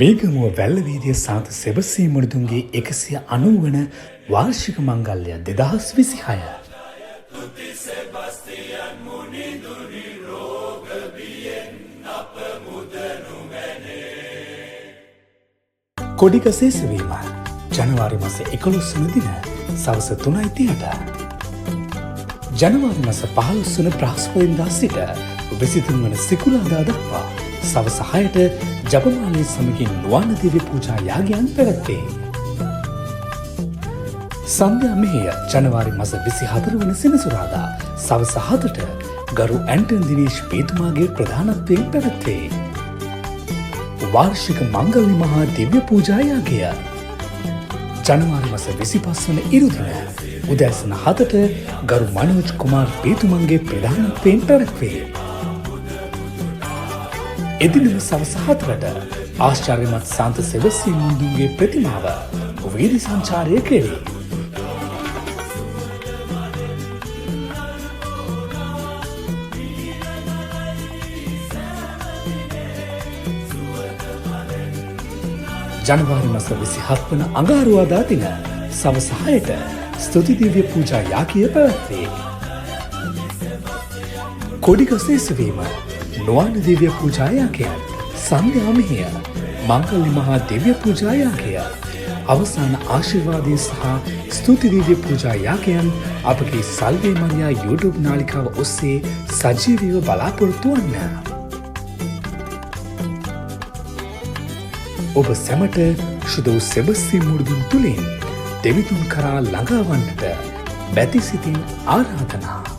මේගමුව වැල්ලවීදිය සාන්ත සෙබස්සිය මුළුදුන්ගේ 190 වන වාර්ෂික මංගල්‍ය 2026. කොඩිගසේ සෙවීම ජනවාරි මාස 11 වන දින සවස 3:30ට. ජනවාරි මාස 15 වන බ්‍රහස්පතින්දා සිට 23 වන සිකුරාදා දක්වා සවස 6ට ජපමාලයේ සමගින් නුවණ දිව්‍ය පූජා යාගයන් පැවැත්වේ. සන්ධ්‍යා මෙහෙය ජනවාරි මාස 24 වන සෙනසුරාදා සවස 7ට ගරු ඇන්ටන් දිනේෂ් පීතුමාගේ ප්‍රධානත්වයෙන් පැවැත්වේ. වාර්ෂික මංගල්‍ය මහා දිව්‍ය පූජා යාගය ජනවාරි මාස 25 වන ඉරුදින උදෑසන 7ට ගරු මනෝජ් කුමාර් පීතුමන්ගේ ප්‍රධානත්වයෙන් පැවැත්වේ. එදිනම සවස 4ට ආශ්චර්යමත් සාන්ත සෙබස්සියන් මුළුදුන්ගේ ප්‍රතිමාව වීදි සංචාරය කෙරේ. ජනවාරි මාස 27 වන අඟහරුවාදා දින සවස 6ට ස්තුති දිව්‍ය පූජා යාගය පැවැත්වේ. කොඩිගසේ සෙවීම නුවණ දිව්‍ය පූජා යාගයන් සන්ධ්‍යා මෙහෙය මංගල්‍ය මහා දිව්‍ය පූජා යාගය අවසාන ආශිර්වාදය සහ ස්තුති දිව්‍ය පූජා යාගයන් අපගේ සල්වේ මරියා YouTube නාලිකාව ඔස්සේ සජීවීව බලාපොරොත්තු වන්න. ඔබ සැමට ශුද්ධ සෙබස්සිය මුළුදුන් තුලින් දෙවිතුන් කරා ළඟා වන්නට බැති සිතින් ආරාධනා.